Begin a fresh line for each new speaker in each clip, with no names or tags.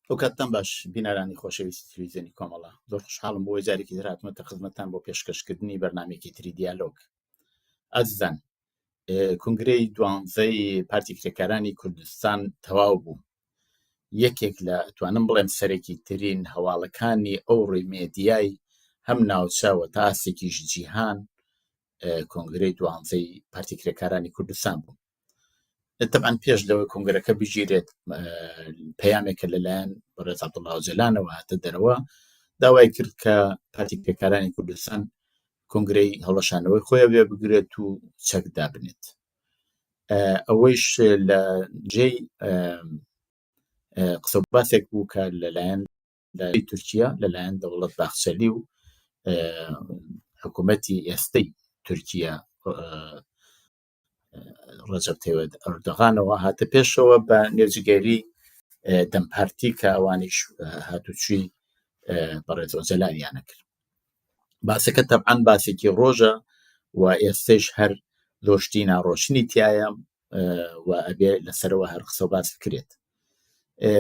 ئەو کاتتان باش بینەرانی خۆشەویستی تەلەڤیزیۆنی کۆمەڵە، زۆر خوشحاڵم بۆ جارێکی تر هاتمەتە خزمەتتان بۆ پێشکەشکردنی بەرنامەیەکی تری دیالۆگ. ئازیزان، کنگرەی 12ی پارتی کرێکارانی کوردستان تەواو بوو. یەکێک لە ئەتوانم بڵێم سەرەکی ترین هەواڵەکانی ئەوڕۆی مێدیای هەم ناوچەوە تا ئاسێکیش جیهان کنگرەی 12ی پارتی کرێکارانی کوردستان بوو. طبعاً پێش لەوەی کنگرەکە بگیرێت پەیامێکە لەلایەن بەڕێز عەبدوڵڵا ئۆجەلانەوە هاتە دەرەوە، داوای کرد کە پارتی کرێکارانی کوردستان کنگرەی هەڵەشانەوەی خۆیان وێ بگرێت و چەک دابنێت. ئەوەیش لە جێی قسە و باسێک بوو کە لەلایەن تورکیا لەلایەن دەوڵەت باخچەلی و حکوومەتی ئێستەی تورکیا ڕەجەب تەیب ئەردۆغانەوە هاتە پێشەوە بە نێوجگەری دەم پارتی کە ئەوانیش هاتوچووی بەڕێز ئۆجەلانیانە کرد. باسەکە تەبعاً باسێکی ڕۆژە و ئێستش هەر دۆشتی ناڕۆشنی تایە و ئەبێ لەسەرەوە هەر قسە و باس بکرێت.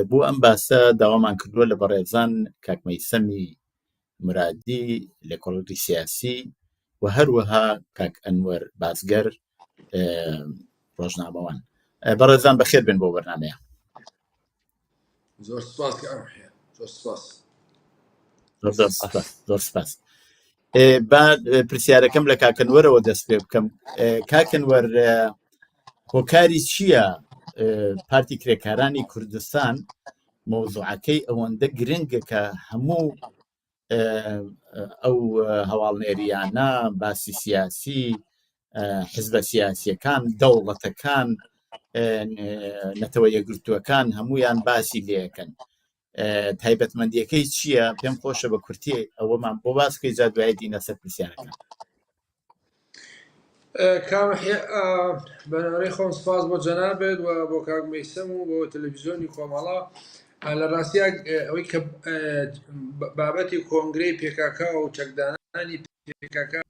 بۆ ئەم باسە داوامان کردووە لە بەڕێزان کاک مەیسەمی مرادی لێکۆڵەری سیاسی و هەروەها کاک ئەنوەر بازگەر ڕۆژنامەوان. بەڕێزان بەخێر بن بۆ بەرنامەیە.
زۆر سپاس
زۆر سپاس. با پرسیارەکەم لە کاکەنوەرەوە دەست پێ بکەم. کاکەنوەر، هۆکاری چییە پارتی کرێکارانی کوردستان مۆزوعەکەی ئەوەندە گرنگە کە هەموو ئەو هەواڵنێریانە باسی سیاسی، حزبە سیاسیەکان، دەوڵەتەکان، نەتەوە یەکگرتووەکان هەمویان باسی لێەکەن؟ تایبەتمەندیەکەی چییە؟ پێم خۆشە بە کورتی ئەوەمان بۆ باسکەی جا دوای دینە سەر پرسیارەکان.
بەناوەڕێی خۆم سپاس بۆ جەنابێت و بۆ کاک مەیسەم و بۆ تەلەڤیزیۆنی کۆمەڵە. لە ڕاستیە ئەوەی کە بابەتی کۆنگرەی پێکاکا و چەکدانانی پێکاکا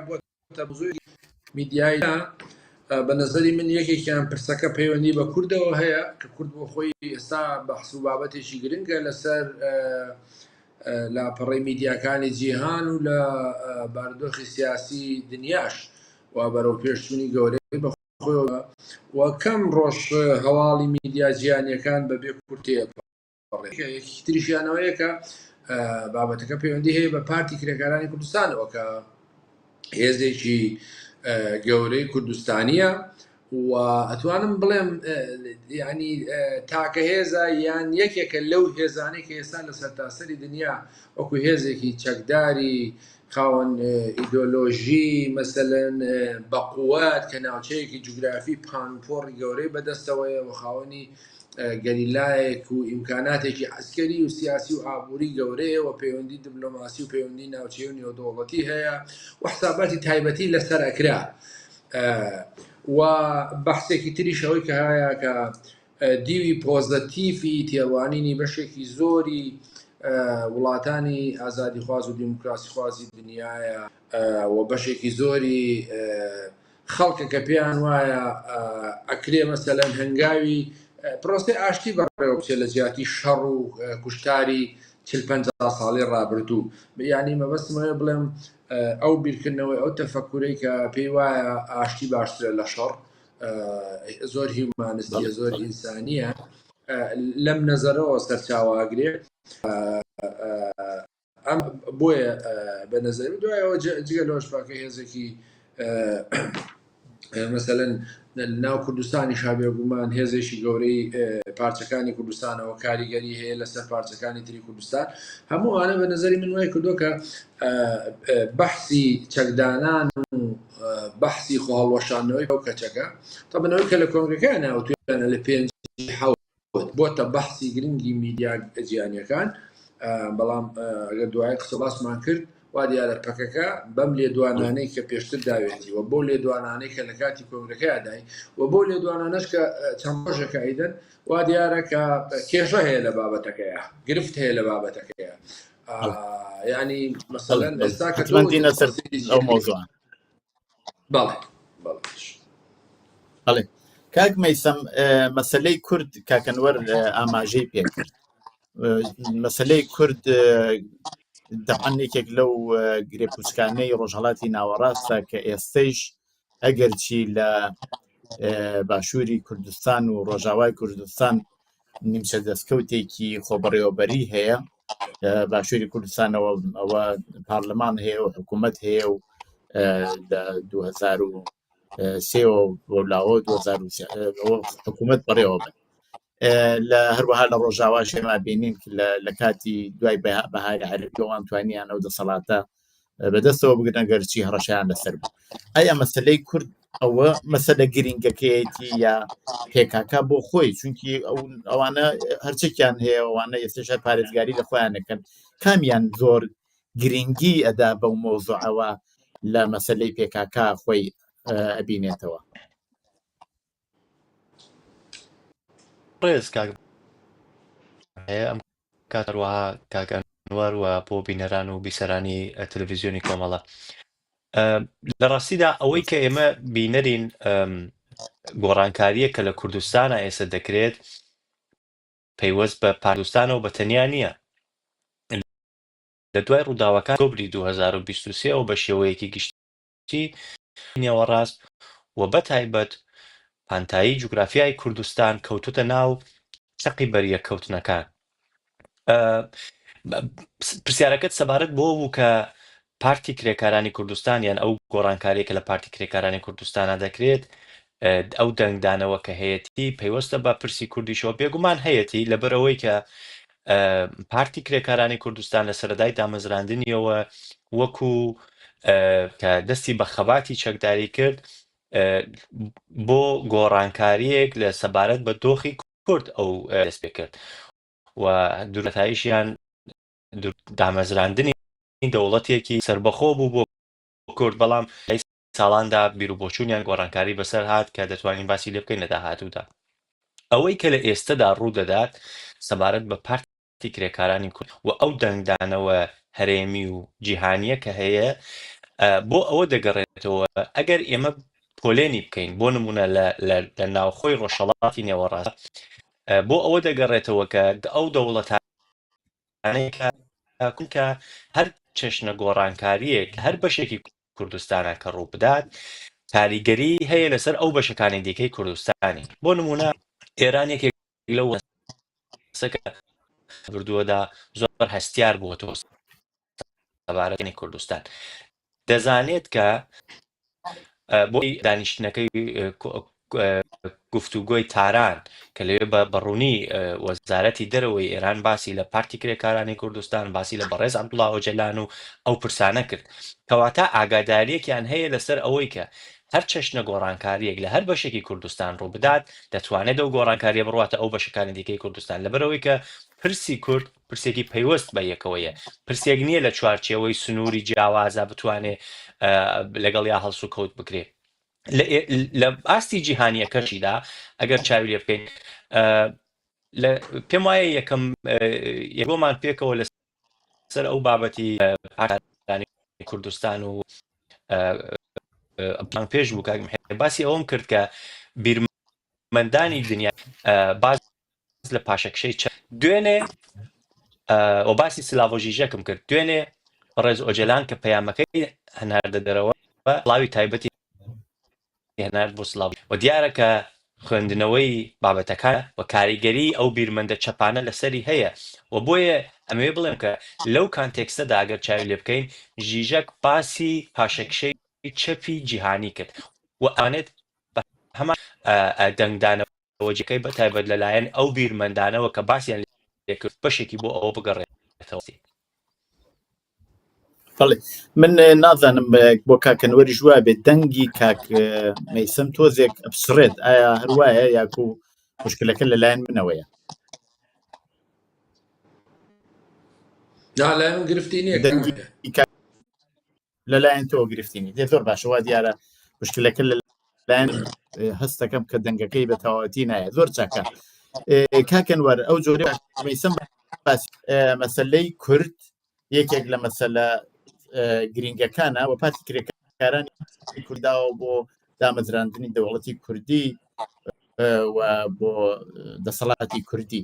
بۆتە بزووی میدیایی بە نەزەری من یەکێکیان پرسەکە پەیوەندی بە کوردەوە هەیە کە کورد بۆ خۆی ئێستا بەحس و بابەتێکی گرنگە لەسەر لاپەڕەی میدیاکانی جیهان و لە بارودۆخی سیاسی دنیاش و بەرەو پێشچوونی گەورەی بەخۆیەوە و کەم ڕۆژ هەواڵی میدیا جیهانیەکان بەبێ کورتەیە. یەکی تریشیانەوەیە کە بابەتەکە پەیوەندی هەیە بە پارتی کرێکارانی کوردستانەوە کە هێزێکی گەورەی کوردستانیە و ئەتوانم بڵێم یعنی تاکە هێزە یان یەکێکە لەو هێزانەی کە ئێستا لە سەرتاسەری دنیا وەکو هێزێکی چەکداری خاوەن ئیدۆلۆژی مەسەلەن بەقووەت کە ناوچەیەکی جوگرافی پانپۆڕی گەورەی بەدەستەوەیە و خاوەنی گەلیلایەک و ئیمکاناتێکی عسکەری و سیاسی و ئابووری گەورەیە و پەیوەندی دیپلۆماسی و پەیوەندی ناوچەیە و نێودەوڵەتی هەیە و حساباتی تایبەتی لەسەر ئەکرا. و بەحسێکی تریش ئەوەی کە هەیە کە دیوی پۆزەتیفی تێوانینی بەشێکی زۆری وڵاتانی ئازادیخواز و دیموکراسیخوازی دنیاە و بەشێکی زۆری خەڵکە کە پێیان وایە ئەکرێ مەسەلەن هەنگاوی پرۆسەی ئاشتی بەڕێوە بچێت لە جیاتی شەڕ و کوشتاری 40-50 ساڵی ڕابردوو. یعنی مەبەستمەوەیە بڵێم ئەو بیرکردنەوەی ئەو تەفەکوورەی کە پێی وایە ئاشتی باشترە لە شەڕ، زۆر هیومانستیە، زۆر ئینسانیە، لەم نەزەرەوە سەرچاواگرێ. ئەم بۆیە بە نەزەری دوایەوە جگە لەوەش پاکە هێزێکی مەسەلەن ناو کوردستانی شابێگومان هێزێکی گەورەی پارچەکانی کوردستانەوە کاریگەری هەیە لەسەر پارچەکانی تری کوردستان. هەمووانە بە نەزەری من وای کردووە کە بەحسی چەکدانان و بەحسی خۆهەڵوەشاندنەوەی ئەو کەچەکە تەبەنەوەی کە لە کۆنگرەکە ناوتوێنە لە 5 بۆتە بەحسی گرنگی میدیا جیهانیەکان. بەڵام ئەگەر دوای قسە باسمان کرد وا دیارە پەکەکە بەم لێدوانانەی کە پێشتر داوێتی و بۆ لێدوانانەی کە لە کاتی کۆنگرەکەی دای و بۆ لێدوانانەش کە چەند ڕۆژێکە ئەیدەن وا دیارە کە کێشە هەیە لە بابەتەکەیە، گرفت هەیە لە بابەتەکەیە. یعنی مەسەلەن ئێستا کە
دینە سەر ئەو مۆزوع.
بەڵێ
کاک مەیسەم، مەسەلەی کورد کاکەنوەر ئاماژەی پێ کرد. مەسلەی کورد دەبعەن یەکێک لەو گرێپوچکانەی ڕۆژهەڵاتی ناوەڕاستە کە ئێستەیش ئەگەرچی لە باشووری کوردستان و ڕۆژاوای کوردستان نیمچە دەستکەوتێکی خۆبەڕێوەبەری هەیە. باشووری کوردستانەوە ئەوە پارلەمان هەیە و حکوومەت هەیە و لە 2003 بۆ لاوە 2003 حکوومەت بەڕێوە بن. لە هەروەها لە ڕۆژاوا شێما بینین لە کاتی دوای بەهاری عەربیەوان توانیان ئەو دەسەڵاتە بەدەستەوە بگرن گەرچی هەڕەشیان لەسەر بوو. ئایا مەسلەی کورد ئەوە مەسەلە گرینگەکەیەتی یا پێکاکا بۆ خۆی، چونکی ئەوانە هەرچێکیان هەیە ئەوانە ئێستاشە پارێزگاری لە خۆیانەکەن، کامیان زۆر گرنگی ئەدا بەو مۆزوعەوە لە مەسلەی پێکاکا خۆی ئەبینێتەوە؟
ڕێز کاک ئەم کاتەوەها کاکەنوەر و بۆ بینەران و بیسەرانی تەلەڤیزیۆنی کۆمەڵە، لە ڕاستیدا ئەوەی کە ئێمە بینەرین گۆڕانکاریە کە لە کوردستانە ئێستا دەکرێت پەیوەست بە پاکستانەوە بە تەنیا نییە. لە دوای ڕووداوەکان کۆبری 2023 ئەو بە شێوەیەکی گشتی نێوەڕاست و بەتایبەت پانتایی جوگرافیای کوردستان کەوتوتە ناو چەقی بەریەکەوتنەکان. پرسیارەکەت سەبارەت بۆ بوو کە پارتی کرێکارانی کوردستان یان ئەو گۆڕانکاریەکە لە پارتی کرێکارانی کوردستانە دەکرێت ئەو دەنگدانەوە کە هەیەی پەیوەستە بە پرسی کوردیشەوە بێگومان هەیەی لەبەرەوەی کە پارتی کرێکارانی کوردستان لە سەرەدای دامەزراندنیەوە وەکو کە دەستی بە خەباتی چەکداری کرد بۆ گۆڕانکاریەک لە سەبارەت بە دۆخی کورد ئەو دەست پێ کرد و دوورەتاییشیان دامەزراندنی دەوڵەتێکی سربەخۆ بوو بۆ کورد، بەڵام ساڵاندا بیرروبۆچوونیان گۆڕانکاری بەسەر هات کە دەتوانین باسی لێ بکەین لە داهاتوودا. ئەوەی کە لە ئێستادا ڕوودەدات سەبارەت بە پارتی کرێکارانی کورد و ئەو دەنگدانەوە هەرێمی و جیهانیە کە هەیە بۆ ئەوە دەگەڕێتەوە ئەگەر ئێمە پۆلێنی بکەین بۆ نمونە لە ناوخۆی ڕۆژهەڵاتی نێوەڕاست بۆ ئەوە دەگەڕێتەوە کە ئەو دەوڵەتانەیە کە هەر چەشنە گۆڕانکاریەک هەر بەشێکی کوردستانە کە ڕوو بدات کاریگەری هەیە لەسەر ئەو بەشەکانی دیکەی کوردستانی. بۆ نمونە ئێران یەکێک لەو وەسەکە بردووەدا زۆر هەستیار بووەتەوە سەبارەتی کوردستان، دەزانێت کە بۆی دانیشتنەکەی گفتوگۆی تاران کە لەوێ بەڕوونی وەزارەتی دەرەوەی ئێران باسی لە پارتی کرێکارانی کوردستان باسی لە بەڕێز عەبدوڵڵا ئۆجەلان و ئەو پرسانە کرد، کەواتە ئاگاداریەکیان هەیە لەسەر ئەوەی کە هەر چەشنە گۆڕانکاریەک لە هەر بەشێکی کوردستان ڕوو بدات دەتوانێت ئەو گۆڕانکاریە بڕواتە ئەو بەشەکانی دیکەی کوردستان، لەبەرەوەی کە پرسی کورد پرسێکی پەیوەست بە یەکەوەیە، پرسێک نییە لە چوارچێوەی سنووری جیاوازە بتوانێت لەگەڵ یا هەڵسو کەوت بکرێت. لە ئاستی جیهانیەکەشیدا ئەگەر چاوی لێ بکەین پێم وایە یەکەم یەکۆمان پێکەوە لەسەر ئەو بابەتی پارتی کوردستان و پلان پێش بوو کاک محمەد باسی ئەوم کرد کە بیرمەندانی دنیا باز لە پاشەکشەی دوێنێ و باسی سلااڤۆژیژەکەم کرد دوێنێ ڕێز ئۆجەلان کە پەیامەکەی هەناردە دەرەوە وڵاوی تایبەتی هێنار بۆ سلااو و دیارە کە خوێندنەوەی بابەتەکان و کاریگەری ئەو بیرمەندە چەپانە لەسەری هەیە و بۆیە ئەمەوێ بڵێم کە لەو کانتێکستەدا ئەگەر چاوی لێ بکەین ژیژەک باسی پاشەکشەی چەپی جیهانی کرد و ئەوانێت بە هەمان دەنگدانەوەجەکەی بەتایبەت لەلایەن ئەو بیرمەندانەوە کە باسییان لێکرد بەشێکی بۆ ئەوە بگەڕێتەوە.
من نازانم بۆ کاکەنوەری ژوا بێت دەنگی کاک مەیسەم تۆزێک ئەپسڕێت، ئایا هەروایە یاکو مشکلەکە لەلایەن منەوەیە؟
لەلایەن گرفتی نییە
لەلایەن تۆ گرفتنی دێ زۆر باشەوە دیارە مشکلەکە لەلایەن هەستەکەم کە دەنگەکەی بە تەواوەتی نایە زۆر چاکە. کاکەنوەر ئەو جۆرە مەیسەم مەسەلەی کورد یەکێک لە مەسەلە گرنگەکانە و پارتی کرێکارانی کورداوە بۆ دامەزراندنی دەوڵەتی کوردی و بۆ دەسەڵاتی کوردی.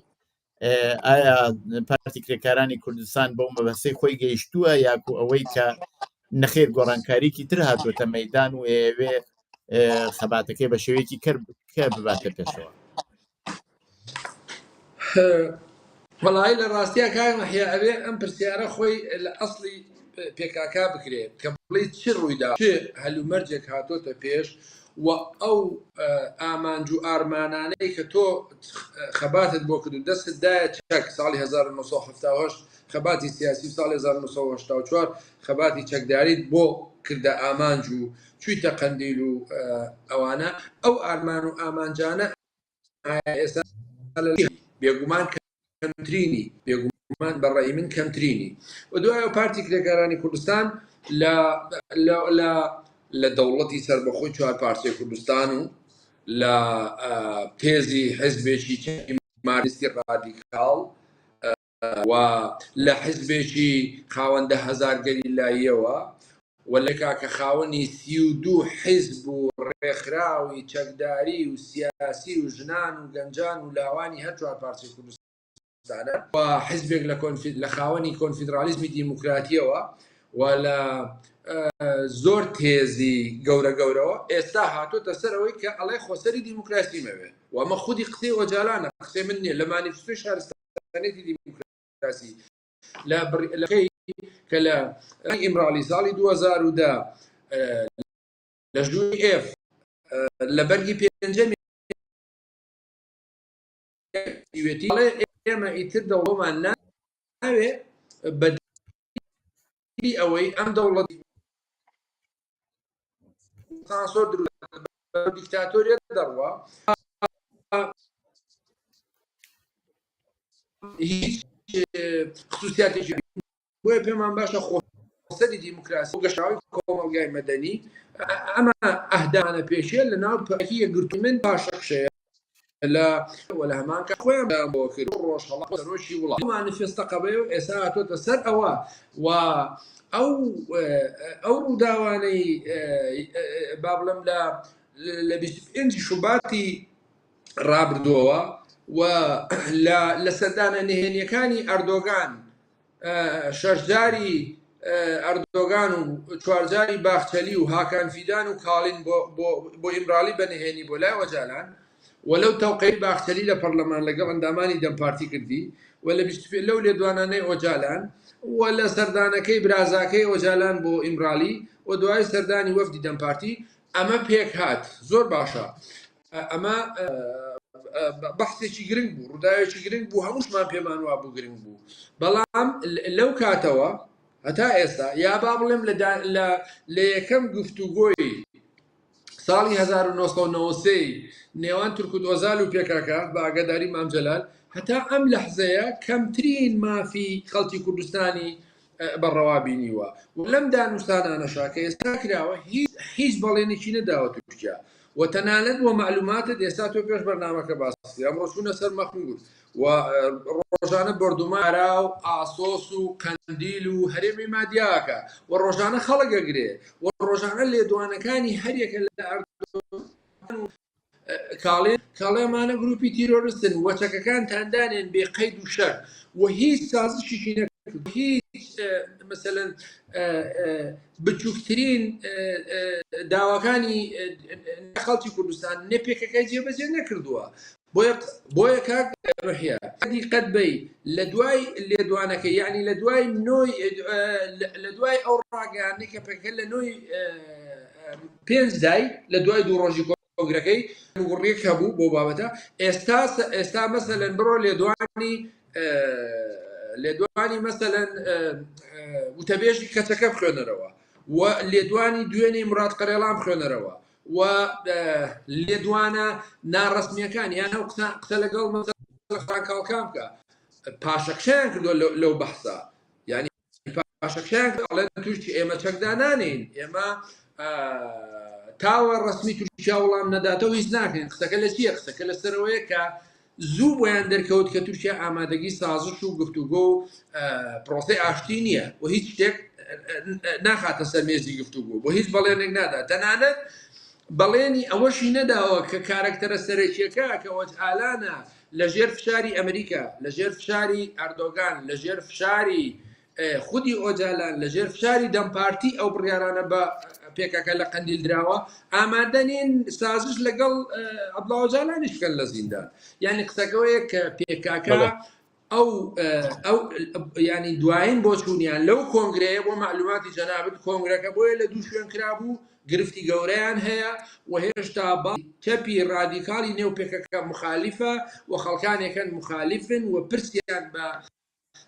ئایا پارتی کرێکارانی کوردستان بەو مەبەستەی خۆی گەیشتووە یاکو ئەوەی کە نەخێر گۆڕانکاریکی تر هاتوۆتە مەیدان و ئێوێ خەباتەکەی بە شێوەیەکی کە بباتە پێشەوە؟
وەڵای لە ڕاستیە کاک مەحیا ئەوێ ئەم پرسیارە خۆی لە ئەسڵی پێکاکا بکرێت کە بڵێ چ ڕوویدا چ هەلومەرجێک هاتۆتە پێش و ئەو ئامانج و ئارمانانەی کە تۆ خەباتت بۆ کرد و دەستت دایە چەک ساڵی 1970 خەباتی سیاسی ساڵی 1984 خەباتی چەکداریت بۆ کردە ئامانج و چوویتە قەندیل و ئەوانە ئەو ئارمان و ئامانجانە ئێستا بێگومان کەمترینی بێگومان بەڕێی من کەمترینی و دوایە پارتی کرێکارانی کوردستان لە دەوڵەتی سەربەخۆی چوار پارچەی کوردستان و لە تێزی حزبێکی ماریستی ڕادیکاڵ و لە حزبێکی خاوەندە هەزار گەریلاییەوە وەلێکا کە خاوەنی 32 حزب و ڕێکخراوی چەکداری و سیاسی و ژنان و گەنجان و لاوانی هەر چوار پارچەی کوردستانە و حزبێک لە خاوەنی کۆنفیدرالیزمی دیموکراتیەوە و لە زۆر تێزی گەورەگەورەوە ئێستا هاتۆتە سەرەوەی کە ئەڵێ خۆسەری دیموکراسی مەوێ و ئەمە خودی قسەی وەجالانە قسەی من نییە لە مانیفستۆی شارستانێتی دیموکراسی لەکەی کە لە ئیمرالی ساڵی 2010 لە ژووری ئێف لە بەرگی پێنجەمی ئێمە ئیتر دەوڵەمان ناوێ بەدلی ئەوەی ئەم دەوڵەت سانسۆر دیکتاتۆریەت دەڕوا هیچ خصوصیاتێکی بۆیە پێمان باشە خۆسەری دیموکراسی و گەشتراوی کۆمەڵگای مەدەنی ئەمە ئەهدانە پێشێ لە ناو پەرەکیە گرتووی من پاشەخشەیە لە هەمان کە خۆیان بۆ کرد ڕۆژهەڵا سەرۆکی وڵات مانیفێستە قەبەیە و ئێستا هاتۆتە سەر ئەوە و ئەو ڕووداوانەی با بڵێم لە 25 شوباتی ڕابردووەوە و لە سەردانە نهێنیەکانی ئەردۆگان شەشجاری ئەردۆگان و چوارجاری باخچەلی و هاکان فیدان و کاڵین بۆ ئیمرالی بەنهێنی بۆ لای وەجالان ولو توقيت باختلي لبرلمان لقب انداماني دم بارتي كردي ولا بيشتفي لو لدواناني وجالان ولا سردانكي برازاكي وجالان بو امرالي ودواي سرداني وفدي دم بارتي اما بيك هات زور باشا اما بحثي شي جرينج بو ردايه شي جرينج بو هموش ما بيمان وابو جرينج بو بلام لو كاتوا هتا استا يا بابلم ليكم گفتوگوي ساڵی 1990 نێوان تورکوت ئۆزال و پێکاکە بە ئاگاداری مام جەلال هەتا ئەم لەحزەیە کەمترین مافی خەڵکی کوردستانی بەڕەوابینیوە و لەم دانوستانانەشا کە ئێستا کراوە هیچ بەڵێنێکی نەداوە تورکیا و تەنانەت بۆ معلوماتت ئێستا تۆ پێش بەرنامەکە باسی ئەمڕۆ چوونە سەر مەخموود و ڕۆژانە بردومارا و ئاسۆس و قەندیل و هەرێمی مادیاکە و ڕۆژانە خەڵکەگرێ و ڕۆژانە لێدوانەکانی هەریەکە لە کاڵێمانە گروپی تیرۆریستن وەچەکەکان تاندانێن بێ قەید و شەر و هیچ سازشیشی نەکرد هیچ مثلا بچووکترین داواکانی خەڵکی کوردستان نەپێکەکەی جێبەجێ نەکردووە بۆیە کاک ڕحیا قەت بەی لە دوای لێدوانەکە یعنی لە دوای ئەو ڕاگەیانەی کە پێکە لە نۆی 5 دای لە دوای دوو ڕۆژی کۆنگرەکەی وڕێک هەبوو بۆ بابەتە ئێستا مەسەلەن بڕۆ لێدوانی مەسەلەن وتەبێژی کەچەکە بخوێنەرەوە و لێدوانی دوێنەی مراد قەرێڵان بخوێنەرەوە و لێدوانە ناڕەسمیەکان یان ئەو قسە لەگەڵ مەسەڵەکان بکە پاشەکشیان کردووە لەو بەحسا یعنی پاشەکشیان ئەڵێن تووشی ئێمە چەکدانانین ئێمە تاوە ڕسمی تورکیا وەڵام نەداتەوە هیچ ناکەین قسەکە لە چییە قسەکە لەسەرەوەیە کە زوو بۆیان دەرکەوت کە تورکیا ئامادەگی سازش و گفتوگۆ و پرۆسەی ئاشتی نییە و هیچ شتێک ناخاتە سەر مێزی گفتوگۆ بۆ هیچ بەڵێنێک نادا تەنانەت بەڵێنی ئەوەشی نەداوە کە کارکتەرە سەرەکیەکە کە وەجعالانە لەژێر فشاری ئەمریکا، لەژێر فشاری ئەردۆگان، لەژێر فشاری خودی ئۆجالان، لەژێر فشاری دەمپارتی ئەو بڕیارانە بە پێکەکە لە قەندیل دراوە ئامادەنین سازش لەگەڵ عەبدوڵڵا ئۆجالانیش بکەن لە زیندان. یعنی قسەکەوەیە کە پێکەکە ئەو ینی دوایین بۆ چوونیان لەو کۆنگرەیە بۆ معلوماتی جەنابەت کۆنگرەکە بۆیە لە دوو شوێن کرابوو گرفتی گەورەیان هەیە و هێشتا چەپی ڕادیکاڵی نێو پێکەکە مخالیفە و خەڵکانێکن مخالیفن و پرسیان بە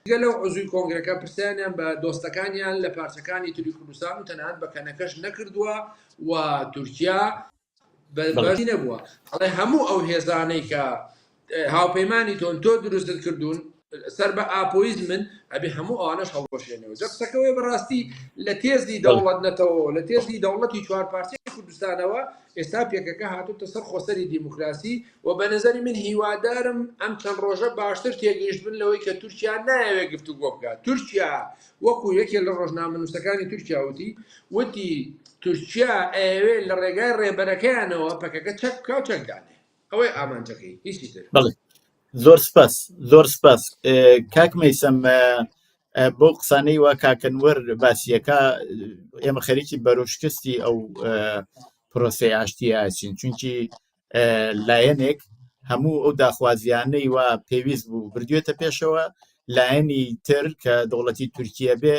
گەلەو عزوی کۆنگرەکە پرسیانیان بە دۆستەکانیان لە پارچەکانی توری کوردستان و تەنانەت بەکەنەکەش نەکردووە و تورکیا بەزی نەبووە. ئەڵێ هەموو ئەو هێزانەی کە هاوپەیمانی تۆ دروستت کردوون سەر بە ئاپۆیزمن ئەبێ هەموو ئەوانەش هەڵبۆشێنەوە. جە قسەکەوەی بەڕاستی لە تێزی دەوڵەت نەتەوە لە تێزی دەوڵەتی چوار پارچەی کوردستانەوە ئێستا پێکەکە هاتووتە سەر خۆسەری دیموکراسی و بە نەزەری من هیوادارم ئەم چەند ڕۆژە باشتر تێگەیشت بن لەوەی کە تورکیا نایەوێت گفتوگۆ بکات. تورکیا وەکو یەکێ لە ڕۆژنامەنووسەکانی تورکیا وتی تورکیا ئەوێ لە ڕێگای ڕێبەرەکەیانەوە پەکەکە چەک بکە و چەکدانێ. ئەوەی ئامانجەکەی هیچی تر.
زۆر سپاس زۆر سپاس کاک مەیسەم بۆ قسانەی وا کاکەنوەر باسیەکە ئێمە خەریکی بەرەوشکستی ئەو پرۆسەی ئاشتی ئاچین چونکی لایەنێک هەموو ئەو داخوازیانەی وا پێویست بوو بردوێتە پێشەوە لایەنی تر کە دەوڵەتی تورکیا بێ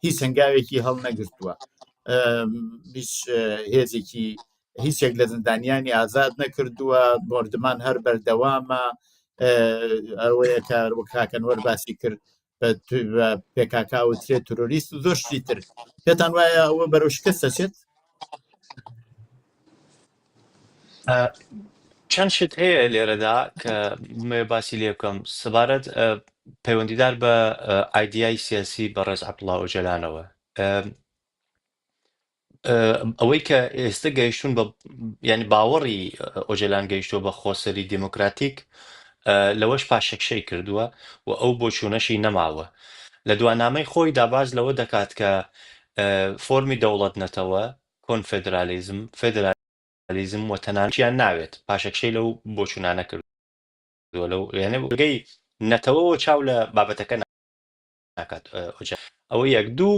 هیچ هەنگاوێکی هەڵ نەگرتووە هێزێکی هیچێک لە زندانیانی ئازاد نەکردووە بۆردمان هەر بەردەوامە ئەوەیە کار وە کاکەنوەر باسی کرد بە پێکاکا وترێت تۆرۆریست و زۆر شتی تر پێتان وایە ئەوە بەرەوشکەست دەچێت؟
چەند شت هەیە لێرەدا کە باسی لێ بکەم سەبارەت پەیوەندیدار بە ئایدیای سیاسی بەڕێز عەبدوڵڵا ئۆجەلانەوە ئەوەی کە ئێستا گەیشتون بە ینی باوەڕی ئۆجەلان گەیشتۆ بە خۆسەری دیموکراتیک لەوەش پاشەکشەی کردووە و ئەو بۆچوونەشی نەماوە لە دوانامەی خۆی داباز لەوە دەکات کە فۆرمی دەوڵەت نەتەوە کۆنفێدرالیزم فێدرالیزم و تەنانچیان ناوێت پاشەکشەی لەو بۆچوونانە کردووە لەو یانە گەی نەتەوەەوە چاو لە بابەتەکە ناکات ئەوە یەک دوو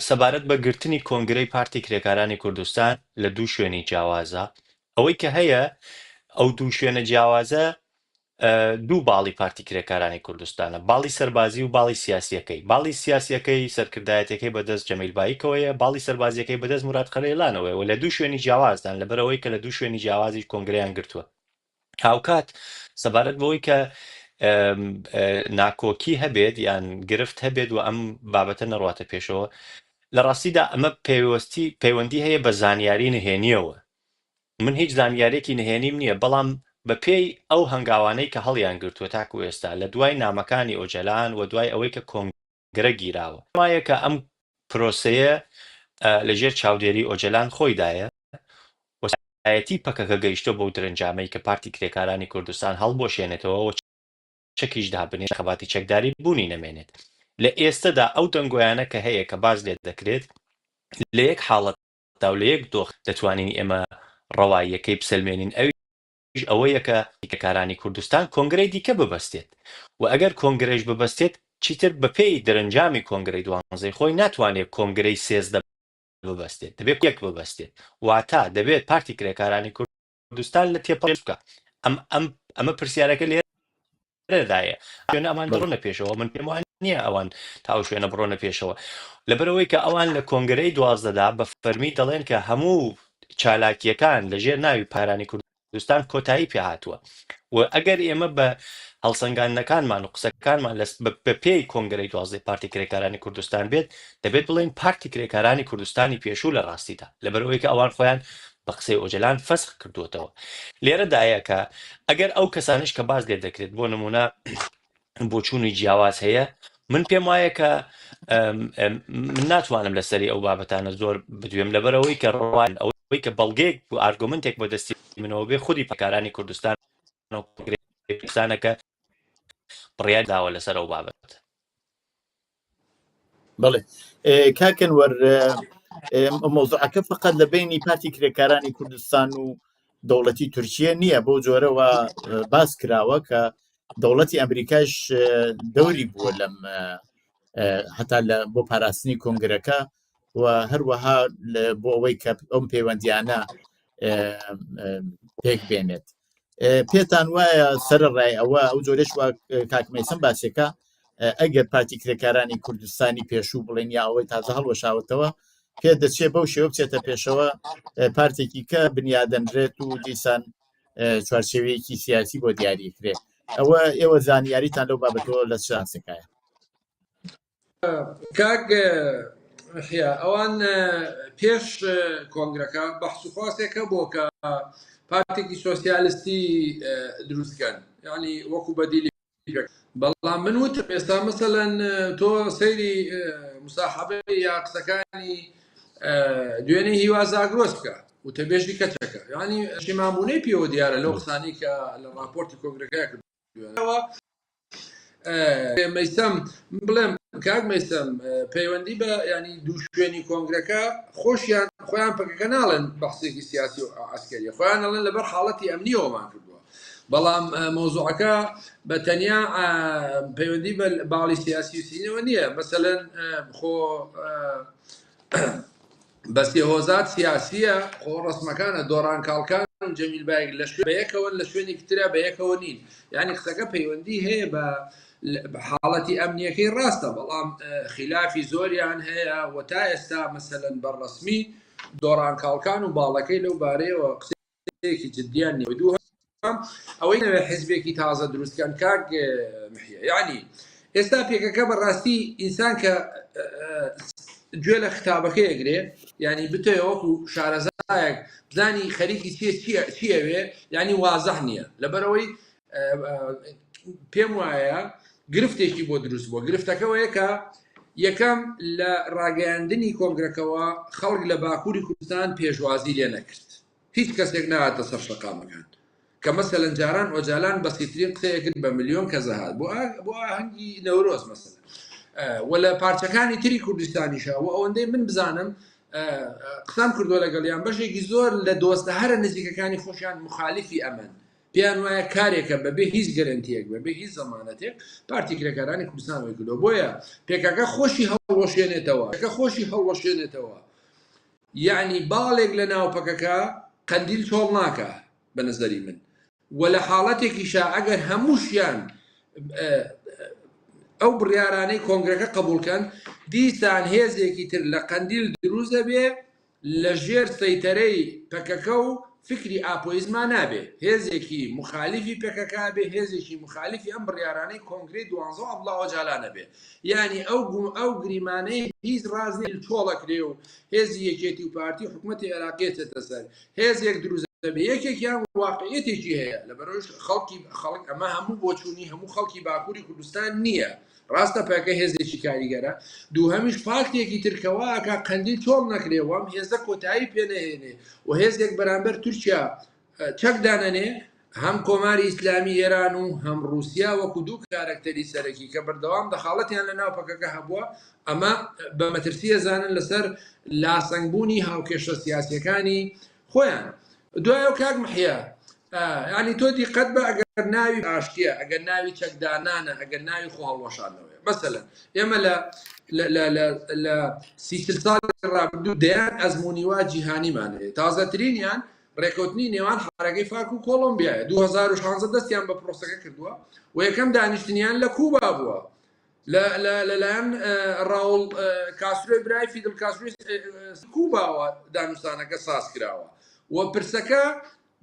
سەبارەت بە گرتنی کۆنگرەی پارتی کرێکارانی کوردستان لە دوو شوێنی جیاوازە ئەوەی کە هەیە ئەو دوو شوێنە جیاوازە دوو باڵی پارتی کرێکارانی کوردستانە باڵی سەربازی و باڵی سیاسیەکەی باڵی سیاسیەکەی سەرکردایەتەکەی بەدەست جەمیل بایکەوەیە باڵی سەربازیەکەی بەدەست موراد خەلیلانەوەی و لە دوو شوێنی جیاوازدان لەبەرەوەی کە لە دوو شوێنی جیاوازی کۆنگرەیان گرتووە هاوکات سەبارەت بەوەی کە ناکۆکی هەبێت یان گرفت هەبێت و ئەم بابەتە نەڕاتە پێشەوە لە ڕاستیدا ئەمە پەیوەندی هەیە بە زانیاری نهێنیەوە من هیچ زانیارێکی نهێنیم نییە بەڵام بە پێی ئەو هەنگاوانەی کە هەڵیان گرتووە تاکو ئێستا لە دوای نامەکانی ئۆجەلان و دوای ئەوەی کە کۆنگرە گیراوە وایە کە ئەم پرۆسەیە لەژێر چاودێری ئۆجەلان خۆیدایە وەسایەتی پەکەکە گەیشتۆ بەو درەنجامەی کە پارتی کرێکارانی کوردستان هەڵبۆشێنێتەوە چەکیش دابنێت خەباتی چەکداری بوونی نەمێنێت لە ئێستادا ئەو دەنگۆیانە کە هەیە کە باز لێت دەکرێت لە یەک حاڵەتدا و لە یەک دۆخ دەتوانین ئێمە ڕەواییەکەی بسەلمێنین ئەوەیە کە کرێکارانی کوردستان کۆنگرەی دیکە ببەستێت و ئەگەر کۆنگرەیش ببەستێت چیتر بەپێی دەرەنجامی کۆنگرەی دوانزەی خۆی ناتوانێت کۆنگرەی سێزدە ببەستێت دەبێت یەک ببەستێت واتە دەبێت پارتی کرێکارانی کوردستان لە تێپەڕ بکە ئەمە پرسیارەکە لێ دایە شوێنە ئەمان بڕۆنە پێشەوە من پێم وان نییە ئەوان تاو شوێنە بڕۆنە پێشەوە لەبەرەوەی کە ئەوان لە کۆنگرەی دوازدەدا بە فەرمی دەڵێن کە هەموو چالاکیەکان لەژێر ناوی پارانی کوردستان کۆتایی پێهاتووە و ئەگەر ئێمە بە هەڵسەنگاندنەکانمان و قسەکانمان بە پێی کۆنگرەی دوازدەی پارتی کرێکارانی کوردستان بێت دەبێت بڵێن پارتی کرێکارانی کوردستانی پێشوو لە ڕاستیدا لەبەرەوەی کە ئەوان خۆیان بە قسەی ئۆجەلان فەسخ کردوتەوە لێرەدایە کە ئەگەر ئەو کەسانش کە باز لێ دەکرێت بۆ نمونە بۆچوونی جیاواز هەیە من پێم وایە کە من ناتوانم لەسەری ئەو بابەتانە زۆر بدوێم لەبەرەوەی کە ڕوان ئەوەی کە بەڵگەیەک و ئارگومنتێک بۆ دەستی منەوە بێ خودی پەکارانی کوردستان کوردستانەکە بڕیار داوە لەسەر ئەو بابەت
بەڵێ کاکەنوەر مۆزوعەکە فقط لە بینی پارتی کرێکارانی کوردستان و دەوڵەتی تورکیە نییە بۆ جۆرەوە باس کراوە کە دەوڵەتی ئەمریکاش دەوری بووە لەم هەتا بۆ پاراستنی کۆنگرەکە و هەروەها بۆ ئەوەی کە ئەم پەیوەندیانە پێک بێنێت. پێتان وایە سەرڕای ئەوە ئەو جۆرەش وە کاکمەیسم باسێکە ئەگەر پارتی کرێکارانی کوردستانی پێشوو بڵێن یا ئەوەی تازە هەڵوەشاوتەوە پێ دەچێت بەو شێوە بچێتە پێشەوە پارتێکی کە بنیادەنرێت و دیسان چوارچێوەیەکی سیاسی بۆ دیاریکرێت. ئەوە ئێوە زانیاریتان لەو بابەتەوە لە شانسەکایە؟
کاک ئەوان پێش کۆنگرەکە بەحسوخواسێکە بۆ کە پارتێکی سۆسیالیستی دروستکەن، یعنی وەکو بەدیلی. بەڵام من وتم ئێستا مەسەلەن تۆ سەیری مساحەبەی یا قسەکانی دوێنەی هیوا زاگرۆس بکە وتەبێژی کەچەکە، یعنی شیمانبوونەی پێوە دیارە لەو قسانی کە لە راپۆرتی کۆنگرەکەی کردوەوە. مەیسەم بڵێم کاک مەیسەم پەیوەندی بە ینی دوو شوێنی کۆنگرەکە خۆشیان خۆیان پەکەکە ناڵێن بەحسێکی سیاسی و ئەسکەریە، خۆیان نەڵێن لەبەر حاڵەتی ئەمنیەوەمان کردووە. بەڵام مۆزوعەکە بە تەنیا پەیوەندی بە باڵی سیاسی و سینەوە نییە. مەسەلەن خۆ بە سێهۆزات سیاسیە، خۆ ڕسمەکانە دۆڕان کاڵکان و جەمیل باگ لە شوێن بەیەکەوە لە شوێنی ترە بەیەکەوە نین، یعنی قسەکە پەیوەندی هەیە بە حاڵەتی ئەمنیەکەی ڕاستە، بەڵام خلافی زۆریان هەیە و تا ئێستا مەسەلەن بەڕسمی دۆڕان کاڵکان و باڵەکەی لەو بارەیەوە قسەیەکی جدیان نیە. دوو ئەوەی نەوێ حیزبێکی تازە دروستکەن کاک محیە، یعنی ئێستا پێکەکە بەڕاستی ئینسان کە گوێ لە خطابەکەی ئەگرێ، ینی بتۆ وەکو شارەزایەک بزانی خەریکی چیەوێ، ینی وازەح نییە. لەبەرەوەی پێم وایە گرفتێکی بۆ دروست بووە. گرفتەکەەوەیە کە یەکەم لە ڕاگەیاندنی کۆنگرەکەەوە خەڵک لە باکووری کوردستان پێشوازی لێ نەکرد، هیچ کەسێک نهاتە سەر شەقامەکان، کە مەسەلەن جاران ئۆجالان بەسیترین قسەیەکرد بە ملیۆن کە زەهات بۆ ئاهەنگی نەورۆز مەسەلەن و لە پارچەکانی تری کوردستانیشە و ئەوەندەی من بزانم قسەم کردووە لەگەڵیان بەشێکی زۆر لە دۆستە هەرە نزیکەکانی خۆشیان مخالیفی ئەمن، پێیان وایە کارێکە بەبێ هیچ گەرنتیەک بەبێ هیچ زەمانەتێک پارتی کرێکارانی کوردستان وی کردەوە. بۆیە پێکەکە خۆشی هەڵوەشێنێتەوە، یعنی باڵێک لە ناوپەکەکە قەندیل چۆڵ ناکە بە نەزەری من، و لە حاڵەتێکیشا ئەگەر هەمووشیان ئەو بڕیارانەی کۆنگرەکە قبولکەن، دیسان هێزێکی تر لە قەندیل دروست دەبێ لە ژێر سەیتەرەی پەکەکە و فکری ئاپۆیزما نابێ، هێزێکی مخالیفی پێکەکە بێ، هێزێکی مخالیفی ئەم بڕیارانەی کۆنگری 12 ئەبڵاوە جالانە بێ. یعنی ئەو گریمانەی هیچ ڕازنی چۆڵەکرێ و هێزی یەکێتی و پارتی حکوومەتی عێراقێتێتە سەر هێزێک دروست دەبێ. یەکێکیان واقعیەتێکی هەیە، لەبەرەوەی خەڵک ئەمە هەموو بۆچوونی هەموو خەڵکی باکووری کوردستان نییە، ڕاستە پێکە هێزێکی کاریگەرە. دووهەمیش پارتێکی ترکەوەکە قەندیل چۆڵ نەکرێوەم هێزە کۆتایی پێنەهێنێ و هێزێک بەرامبەر تورکیا چەک دانەنێ، هەم کۆماری ئیسلامی ئێران و هەم رووسیا وەکو دوو کارکتەری سەرەکی کە بەردەوام دەخاڵەتیان لە ناوپەکەکە هەبووە. ئەمە بە مەترسیە زانن لەسەر لاسەنگبوونی هاوکێشە سیاسیەکانی خۆیان. دوایە و کاک محیا، ینی تۆ دیقەت بە ئەگەر ناوی ئاشتیە، ئەگەر ناوی چەکدانانە، ئەگەر ناوی خۆ هەڵوەشانەوەی، مەسەلەن ئێمە لە 30 ساڵی ڕابردوو دەیان ئەزمموی وا جیهانیمانەیە، تازەترینیان ڕێکوتنی نێوان حارەکەی فارک و کۆلۆمبیایە. 2016 دەستیان بە پرۆسەکە کردووە و یەکەم دانیشتنیان لە کوبا بووە، لەلایەن ڕاوڵ کاسترۆی برای فیدل کاسترۆی کوباوە دانوستانەکە ساز کراوە و پرسەکە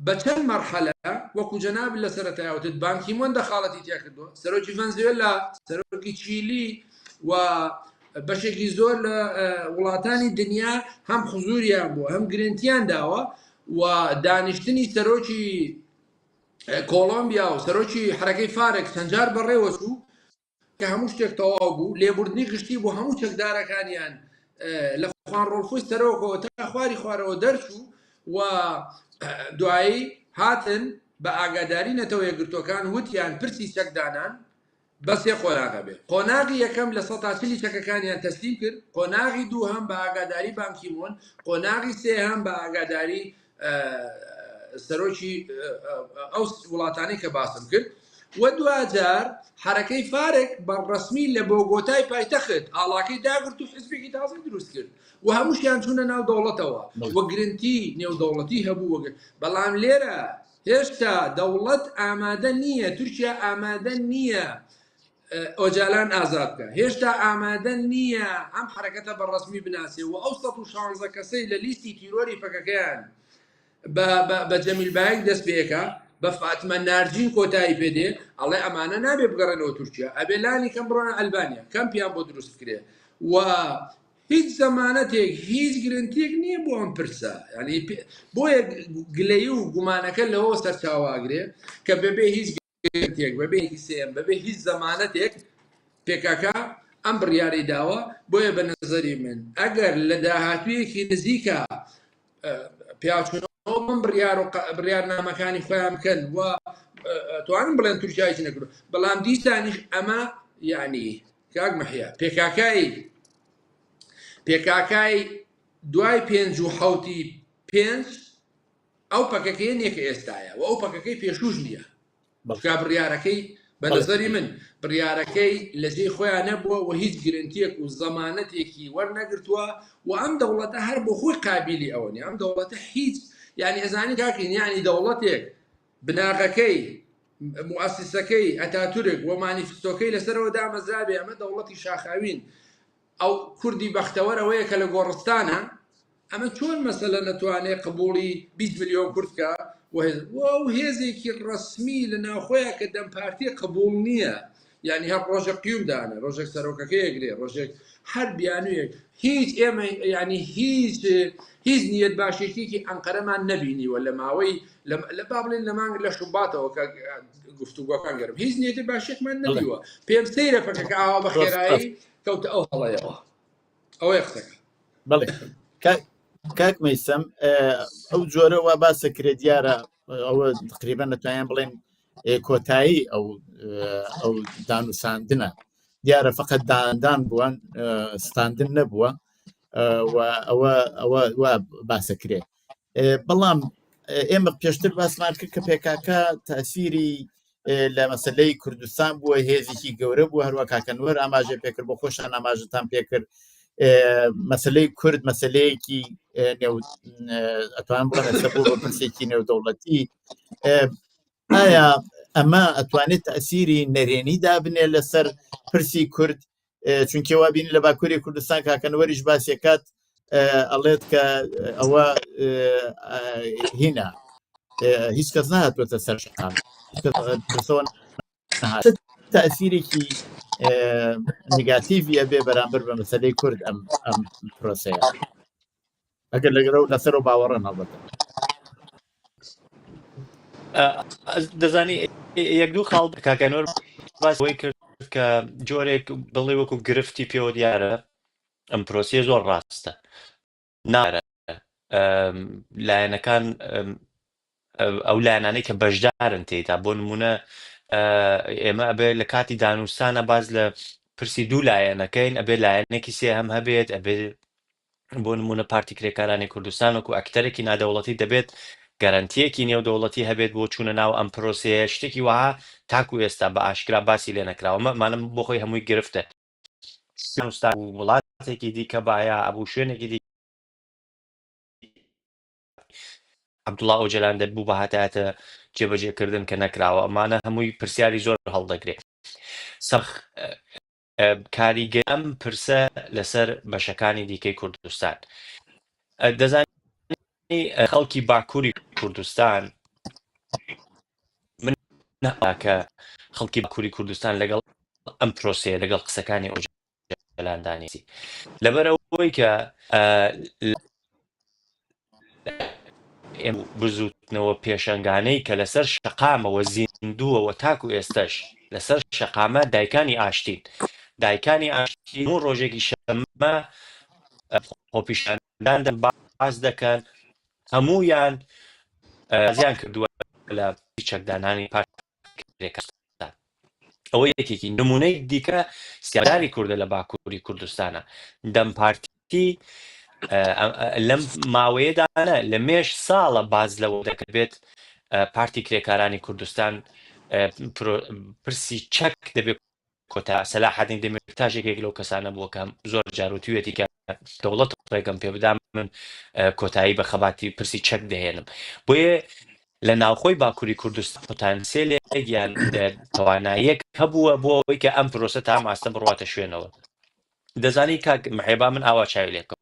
بە چەند مەرحەلە وەکو جەناب لە سەرەتایەوتت بانکیمۆن دەخاڵەتی تیا کردووە، سەرۆکی ڤەنزوێلا، سەرۆکی چیلی و بەشێکی زۆر لە وڵاتانی دنیا هەم حزوریان بووە هەم گرنتیان داوە و دانیشتنی سەرۆکی کۆلۆمبیا و سەرۆکی حرەکەی فارێک چەندجار بەڕێوەچوو کە هەموو شتێک تەواو بوو، لێبوردنی گشتی بۆ هەموو چەکدارەکانیان لە خوان ڕۆڵخۆی سەرۆکەوە تا خواری خوارەوە دەرچوو و دوایی هاتن بە ئاگاداری نەتەوە یەکگرتوەکان وتیان پرسی چەکدانان بەسێ قۆناغە بێ. قۆناغی یەکەم لە 140 چەکەکانیان تەسلیم کرد، قۆناغی دوو هەم بە ئاگاداری بانکیمۆن، قۆناغی سێ هەم بە ئاگاداری سەرۆکی ئەو وڵاتانەی کە باسم کرد و دوجار حرەکەی فارێک بەڕسمی لە بۆگۆتای پایتەخت ئاڵاکەی داگرت و حزبێکی تازە دروست کرد و هەمووشیان چوونە ناو دەوڵەتەوە وە گرنتی نێودەوڵەتی هەبوو بەڵام لێرە هێشتا دەوڵەت ئامادە نییە تورکیا ئامادە نییە ئۆجالان ئازاد بکە هێشتا ئامادە نییە ئەم حرەکەتە بەڕسمی بناسێ و ئەو 116 کەسەی لە لیستی تیرۆری فەکەکەیان بە جەمیلبایەک دەست پێەکە بە فاتمە نارجین کۆتایی پێدێ ئەڵێ ئەمانە نابێ بگەڕێنەوە تورکیا ئەبێ لانی کەم بڕۆنە ئەلبانیا کەمپیان بۆ دروست کرێ و هیچ زەمانەتێک هیچ گرنتێک نییە بۆ ئەم پرسە ینی بۆیە گلەیی و گومانەکە لەوە سەرچاواگرێ کە بەبێ هیچ گرنتێک بەبێ سێم بەبێ هیچ زەمانەتێک پێکاکە ئەم بڕیاری داوە بۆیە بە نەزەری من ئەگەر لە داهاتوویەکی نزیکە پیاچون من بڕیارنامەکانی خۆیان بکەن و توانم بڵێن تورکیایکی نەکرد بەڵام دیسانیش ئەمە یعنی کاک مەحیا پێکاکای دوای 5 ئەو پەکەکەی نییە ئێستاە و ئەو پەکەکەی پێشوش نییە کا بڕیارەکەی بە نەزەری من بڕیارەکەی لەجێی خۆیان نەبووە و هیچ گرنتیەک و زەمانەتێکی وەرنەگرتووە و ئەم دەوڵەتە هەر بۆ خۆی قابلی ئەوە نیە ئەم دەوڵەتە هیچ یعنی ئەزانی کاکەین یعنی دەوڵەتێک بناغەکەی موسسەکەی ئەتاتورک و مانیفستۆکەی لەسەرەوە دامەزرابێ ئەمە دەوڵەتی شاخاوین ئەو کوردی بەختەوەرەوەیە کە لە گۆڕستانە ئەمە چۆن مەسەلە نەتوانێت قبوڵی 20 ملیۆن کوردکە و هێزێکی ڕسمی لە ناوخۆیە کە دەمپارتی قبول نییە یعنی هەر ڕۆژێک قیومدانە ڕۆژێک سەرۆکەکەیەگرێ ڕۆژێک هەر بیانویەک هیچ ئێمە ینی هیچ نیەت باشێکێکی ئەنقەرەمان نەبینیوە لە ماوەی لە با بڵێن لە مانگ لە شوباتەوە کە گفتوگۆکان گەرم هیچ نیەتی باشێکمان نەبیوە پێم سەیرە فەکەکە ئاوا بە خێرایی کەوتە ئەو هەڵەیەوە ئەوەیە قسەکە
بەڵێ کاک مەیسەم ئەو جۆرە وا باسە کرێ دیارە ئەوە تقریبا نەتوانیان بڵێن کۆتایی ئەو دانوساندنە دیارە فقط داندان بووان ستاندن نەبووە ئەوە باسە کرێ بەڵام ئێمە پێشتر باسمان کرد کە پێکاکە تاسیری لە مەسلەی کوردستان بووە هێزێکی گەورە بوو هەروە کاکەنوەر ئاماژە پێکرد بۆ خۆشان ئاماژتان پێکرد مەسلەی کورد مەسلەیەکی ئەتوان بڵێن بۆ بە پرسێکی نێودەوڵەتی ئایا ئەمە ئەتوانێت تەسیری نەرێنی دابنێ لەسەر پرسی کورد چونکە وا بینی لە باکووری کوردستان کاکەنوەریش باسیەکات ئەڵێت کە ئەوە هینە هیچ کەس نهاتوەتە سەر شقام تأثیرێکی نگاتیڤە بێ بەرامبەر بە مەسەلەی کورد ئەم پرۆسەیە ئەگەر لەسەر و باوەڕن هەڵبەتە
دەزانی یەک دوو خاڵ کاکەنۆر باسەوەی کرد کە جۆرێک بڵێ وەکو گرفتی پێوە دیارە ئەم پرۆسیە زۆر ڕاستە نارە لایەنەکان ئەو لایەنانەی کە بەشدارن تێدا بۆ نمونە ئێمە ئەبێ لە کاتی دانوستانە باز لە پرسی دوو لایەنەکەین ئەبێ لایەنێکی سێ هەم هەبێت ئەبێ بۆ نمونە پارتی کرێکارانی کوردستان وەکو ئەکتەرێکی نادەوڵەتی دەبێت گەرانتیەکی نێودەوڵەتی هەبێت بۆ چوونە ناو ئەم پرۆسەیە شتێکی وها تاکو ئێستا بە ئاشکرا باسی لێ نەکراوە مانم بۆ خۆی هەمووی گرفتە وڵاتێکی دیکە باە ئەبوو شوێنێکی دی عەبدوڵڵا ئۆجەلان دەبوو بە هاتایەتە جێبەجێکردن کە نەکراوە ئەمانە هەمووی پرسیاری زۆر هەڵدەگرێت سەخ کاریگەری ئەم پرسە لەسەر بەشەکانی دیکەی کوردستان دەزانی خەڵکی باکووری کوردستان من نەکە خەڵکی باکووری کوردستان لەگەڵ ئەم پرۆسەیە لەگەڵ قسەکانی ئۆجەلاندانیسی لەبەرەوەی کە بزوتنەوە پێشنگانەی کە لەسەر شەقامەوە زیندووەوە تاکو ئێستش لەسەر شەقامە دایکانی ئاشتین و ڕۆژێکی شەمە خۆپیشاندان باز دەکەن هەموویان زیان کردووە لە چەکدانانی پارتێکستان ئەوە یەکێکی نمونەی دیکە سیاداری کوردە لە باکووری کوردستانە دەم پارتی لەم ماوەیەدانە لە مێش ساڵە باز لەوە دەکرێت پارتی کرێکارانی کوردستان پرسی چەک دەبێت کۆتا سەلاحەدین دەمێتاژێکێک لەو کەسانە بووە کە زۆر جاروتوێتی کە دەوڵەت ڕێگەم پێ بدام من کۆتایی بە خەباتی پرسی چەک دەهێنم بۆیە لە ناوخۆی باکووری کوردستان پۆتانسیێلێک یان تواناییەک هەبووە بۆ ئەوەی کە ئەم پرۆسە تا ماستە بڕواتە شوێنەوە دەزانی کاک محێبا من ئاوا چاوی لێکم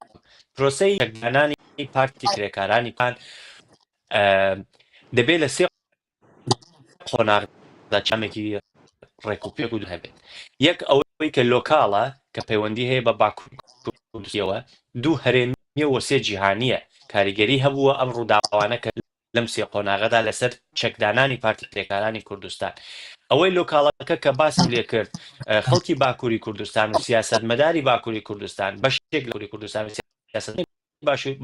پرۆسەی چەکدانانی پارتی کرێکارانی کان دەبێت لە سێ قۆناغدا چامێکی ڕێکوپێک و هەبێت یەک ئەوەی کە لۆکاڵە کە پەیوەندی هەیە بە باکووریەوە دوو هەرێمیە وە سێ جیهانیە کاریگەری هەبووە ئەم ڕووداوانە کە لەم سێ قۆناغەدا لەسەر چەکدانانی پارتی کرێکارانی کوردستان ئەوەی لۆکاڵەکە کە باسم لێ کرد خەڵکی باکووری کوردستان و سیاسەتمەداری باکووری کوردستان بەشێک لەوری کوردستان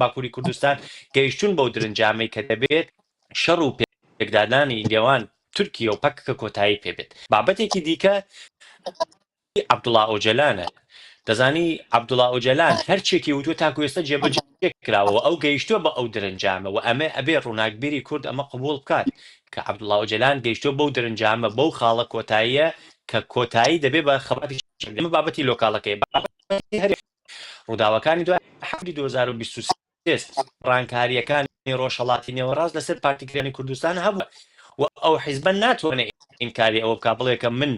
باکووری کوردستان گەیشتون بەو درنجامەی کە دەبێت شەڕ و پێکدادانی لێوان تورکیە و پەککە کۆتایی پێبێت بابەتێکی دیکە عەبدوڵڵا ئۆجەلانە دەزانی عەبدوڵڵا ئۆجەلان هەرچێکی وتوە تاکو ئێستا جێبەجێ کراوە ئەو گەیشتووە بە ئەو درنجامە و ئەمە ئەبێ ڕووناکبیری کورد ئەمە قبول بکات کە عەبدوڵڵا ئۆجەلان گەیشتووە بەو درنجامە بەو خاڵە کۆتاییە کە کۆتایی دەبێ بە خەباتی ئەمە بابەتی لۆکاڵەکەی ڕووداوەکانی دوای 2023 ڕانکاریەکانی ڕۆژهەڵاتی نێوەڕاست لەسەر پارتی کرێنی کوردستان هەبوو و ئەو حیزبە ناتوانێت ئینکاری ئەوە بکا بڵێ کە من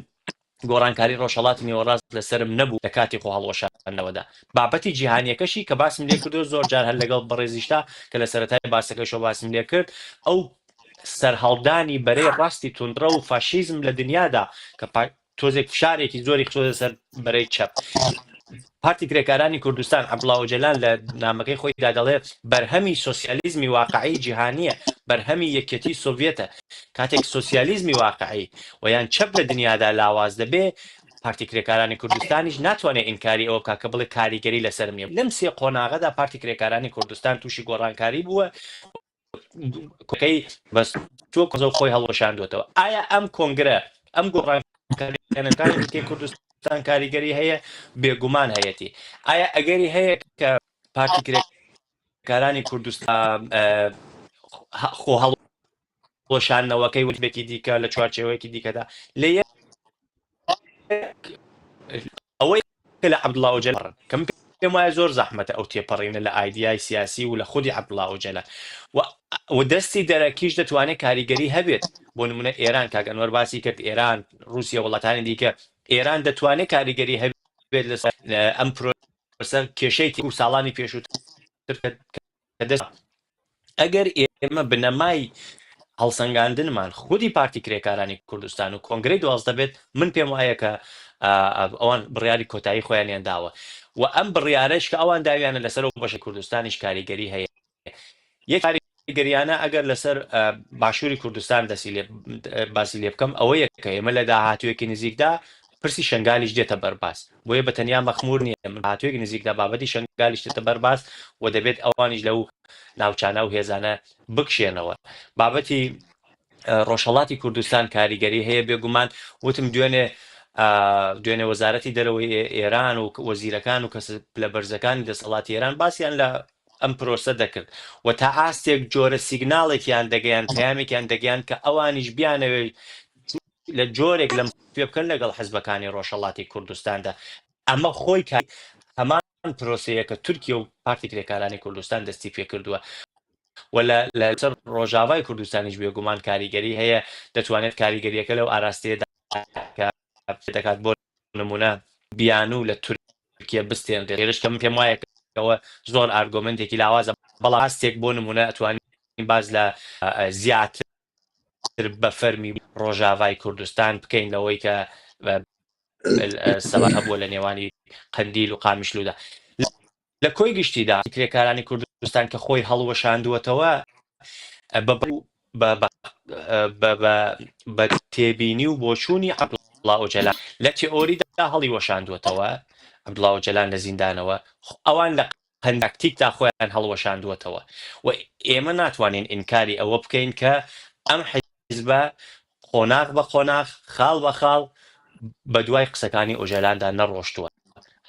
گۆڕانکاری ڕۆژهەڵاتی نێوەڕاست لەسەرم نەبوو لە کاتی خۆ هەڵوەشاندنەوەدا بابەتی جیهانیەکەشی کە باسم لێ کردو زۆر جار هەر لەگەڵ بەڕێزیشتا کە لە سەرەتای باسەکەشەوە باسم لێ کرد ئەو سەرهەڵدانی بەرەی ڕاستی توندڕە و فاشیزم لە دنیادا کە تۆزێک فشارێکی زۆری خۆ سەر بەرەی چەپ پارتی کرێکارانی کوردستان عەبدوڵڵا ئۆجەلان لە نامەکەی خۆیدا دەڵێت بەرهەمی سۆسیالیزمی واقعی جیهانیە بەرهەمی یەکێتی سۆڤێتە کاتێک سۆسیالیزمی واقعی و یان چەپ لە دنیادا لاواز دەبێ پارتی کرێکارانی کوردستانیش ناتوانێت ئینکاری ئەوە کاکە بڵێ کاریگەری لەسەر نیە لەم سێ قۆناغەدا پارتی کرێکارانی کوردستان تووشی گۆڕانکاری بووە کۆکەی بەس تۆ کۆزە خۆی هەڵوەشاندوێتەوە ئایا ئەم کۆنگرە ئەم گۆڕانکاریەکانی کوردستان کاریگەری هەیە بێگومان هەیەی ئایا ئەگەری هەیە کە پارتی کرێکارانی کوردستان خۆ هەڵوەشاندنەوەکەی وتبێکی دیکە لە چوارچێوەیەکی دیکەدا لە ئەوەی لە عەبدوڵڵا ئۆجەلان کەم پێم وایە زۆر زەحمەتە ئەو تێپەڕینە لە ئایدیای سیاسی و لە خودی عەبدوڵڵا ئۆجەلان و دەستی دەرەکیش دەتوانێت کاریگەری هەبێت بۆ نمونە ئێران کاک ئەنوەر باسی کرد ئێران رووسیا وڵاتانی دیکە ئێران دەتوانێت کاریگەری هەبێت لەسەر ئەم پرۆسە کێشەی و ساڵانی پێشووتر ئەگەر ئێمە بنەمای هەڵسەنگاندنمان خودی پارتی کرێکارانی کوردستان و کۆنگرەی 12 بێت من پێم وایە کە ئەوان بڕیاری کۆتایی خۆیانیان داوە و ئەم بڕیارەش کە ئەوان داویانە لەسەر و بەشی کوردستانیش کاریگەری هەیە یەک کاریگەریانە ئەگەر لەسەر باشووری کوردستان باسی لێ بکەم ئەوەیە کە ئێمە لە داهاتوویەکی نزیکدا پرسی شنگالیش دێتە بەرباس بۆیە بە تەنیا مەخمور نییە من هاتوویەکی نزیکدا بابەتی شنگالیش دێتە بەرباس و دەبێت ئەوانیش لەو ناوچانە و هێزانە بکشێنەوە بابەتی ڕۆژهەڵاتی کوردستان کاریگەری هەیە بێگومان وتم دوێنێ وەزارەتی دەرەوەی ئێران و وەزیرەکان و کەس لە بەرزەکانی دەسەڵاتی ئێران باسییان لە ئەم پرۆسە دەکرد و تا ئاستێک جۆرە سیگناڵێکیان دەگەیان پەیامێکیان دەگەیان کە ئەوانیش بیانەوێ لە جۆرێک لەم پێ بکەن لەگەڵ حیزبەکانی ڕۆژهەڵاتی کوردستاندا ئەمە خۆی هەمان پرۆسەیە کە تورکیە و پارتی کرێکارانی کوردستان دەستی پێ کردووە و لەسەر ڕۆژاوای کوردستانیش بێگومان کاریگەری هەیە دەتوانێت کاریگەریەکە لەو ئاراستەیەدا دەکات بۆ نمونە بیانوو لە تورکیە بستێن دێرش کەم پێم وایە ئەوە زۆر ئارگۆمنتێکی لاوازە بەڵام هەستێک بۆ نمونە ئەتوانین باز لە زیاتر بە فەرمی ڕۆژاوای کوردستان بکەین لەوەی کە سەبا هەبووە لە نێوانی قەندیل و قامیشلوودا لە کۆی گشتیدا کرێکارانی کوردستان کە خۆی هەڵوەشاندووەتەوە بە تێبینی و بۆچوونی عەبدوڵڵا ئۆجەلان لە تیۆریدا هەڵی وەشاندووەتەوە عەبدوڵڵا ئۆجەلان لە زیندانەوە ئەوان لە قەنداکتیکدا خۆیان هەڵوەشاندووەتەوە و ئێمە ناتوانین ئینکاری ئەوە بکەین کە ئەم حیزبە قۆناغ بە قۆناغ خاڵ بە خاڵ بە دوای قسەکانی ئۆجەلاندا نەڕۆشتووە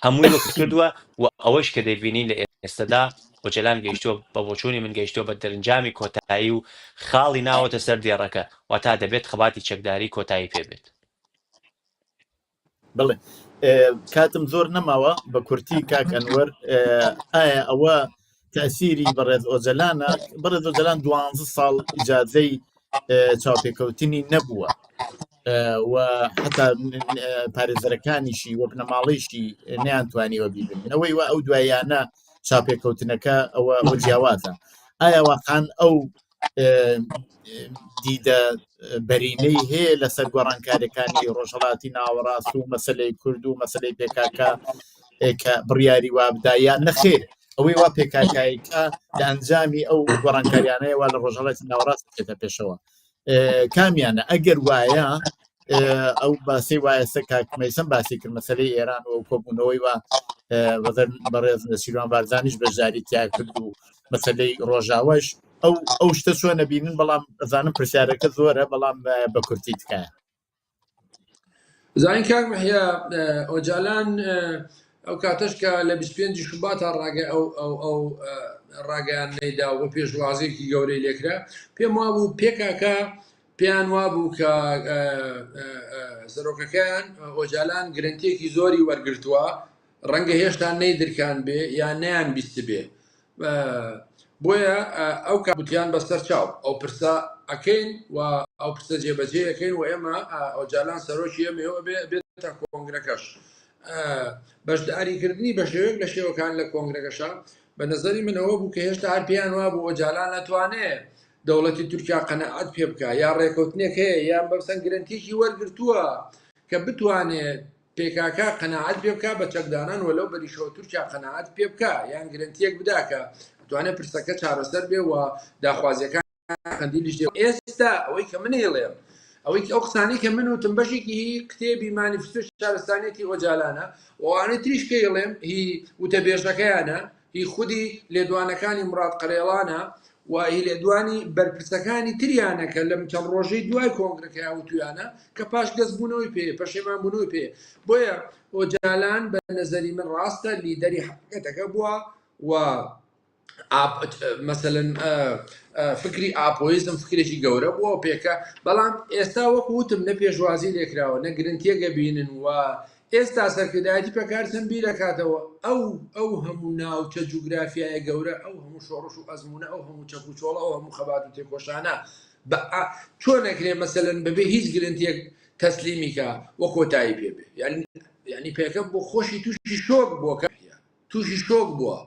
هەمووی وەک کردووە و ئەوەش کە دەیبینین لە ئێستادا ئۆجەلان گەیشتووە بە بۆچوونی من گەیشتووە بە دەرنجامی کۆتایی و خاڵی ناوەتە سەر دێڕەکە و تا دەبێت خەباتی چەکداری کۆتایی پێبێت.
بڵێ کاتم زۆر نەماوە بە کورتی کاک ئەنوەر ئایا ئەوە تەسیری بەڕێز ئۆجەلانە؟ بەڕێز ئۆجەلان 12 ساڵ ئیجازەی چاوپێکەوتنی نەبووە و حتا پارێزەرەکانیشی وە بنەماڵیشی نەیانتوانیوە بیبن ئەوەی وە ئەو دوایانە چاپێکەوتنەکە ئەوە جیاوازە. ئایا واقعان ئەو دیدە بەرینەی هەیە لەسەر گۆڕانکاریەکانی ڕۆژهەڵاتی ناوەڕاست و مەسەلەی کورد و مەسەلەی پێکاکە کە بڕیاری وابدایان نەخێر ئەوەی وا پێکاکایکە لە ئەنجامی ئەو گۆڕانکاریانەیەوە لە ڕۆژهەڵاتی ناوەڕاست بکرێتە پێشەوە کامیانە ئەگەر وایە ئەو باسی وایەسە کاکمەیسم باسی کرد مەسەلەی ئێران و کۆبوونەوەی وە بەڕێز سیروان بارزانیش بەشداری تیا کرد و مەسەلەی ڕۆژاوەش ئەو شتە چۆنە بینن بەڵام ئەزانم پرسیارەکە زۆرە بەڵام بە کورتی تکایە.
زانین کاک محیا ئۆجالان ئەو کاتەش کە لە 25 شوبات ئەو ڕاگەیان نەیدا و پێشوازێکی گەورەی لێکرا پێم وابوو پێکاکە پێیان وابوو کە سەرۆکەکەیان ئۆجالان گرنتێکی زۆری وەرگرتووە ڕەنگە هێشتا نەیدرکان بێ یان نەیان بیست بێ بۆیە ئەو کابوتیان بەسەر چاو ئەو پرسە ئەکەین و ئەو پرسە جێبەجێ ئەەکەین و ئێمە ئۆجالان سەرۆکی ئێمەوە بێتە کۆنگرەکەش بەشداریکردنی بە شێوەیەک لە شێوەکان لە کۆنگرەکەشە بە نظری منەوە بوو کە هێشتا هەر پێیان وابوو ئۆجالان نەتوانێت دەوڵەتی تورکیا قەنەعەت پێ بکە یا ڕێکەوتنێک هەیە یان بەسەن گرنتێکی وەرگرتووە کە بتوانێت پێکاکە قەنەعەت پێ بکە بە چەکدانان وەلەو بەریشەوە تورکیا قەنەعەت پێ بکە یان گرنتیەک بداکە توانێت پرسەکە چارەسەر بێ و داخوازیەکان خەندیلیش دێ. ئێستا ئەوەی کە من هێڵێم ئەوەی ئەو قسانەی کە من وتم بەشێکی کتێبی مانیفستۆ شارستانیەتی ئۆجالانە وانەی تریش کە هێڵێم هی وتەبێژەکەیانە هی خودی لێدوانەکانی مراد قەرێڵانە و هی لێدوانی بەرپرسەکانی تریانە کە لەم چەند ڕۆژەی دوای کۆنگرەکە وتویانە کە پاش دەستبوونەوەی پێ پەشێمانبوونەوەی پێ بۆیە ئۆجالان بە نەزەری من ڕاستە لیدەری حقیقەتەکە بووە و مثلەن فکری ئاپۆیزم فکرێکی گەورە بووە پێکە بەڵام ئێستا وەکو وتم نە پێشوازی لێکراوە نە گرنتیەگە بینن و ئێستا سەرکردایەتی پەکارچەند بیرەکاتەوە ئەو هەموو ناوچە جوگرافیایە گەورە ئەو هەموو شۆڕش و ئەزمونە ئەو هەموو چەک و چۆڵە ئەو هەموو خەبات و تێکۆشانە چۆنەکرێ مەسەلەن بەبێ هیچ گرنتیەک تەسلیمیکە وە کۆتایی پێبێ یعنی پێکە بۆ خۆشی تووشی شۆک بووە تووشی شۆک بووە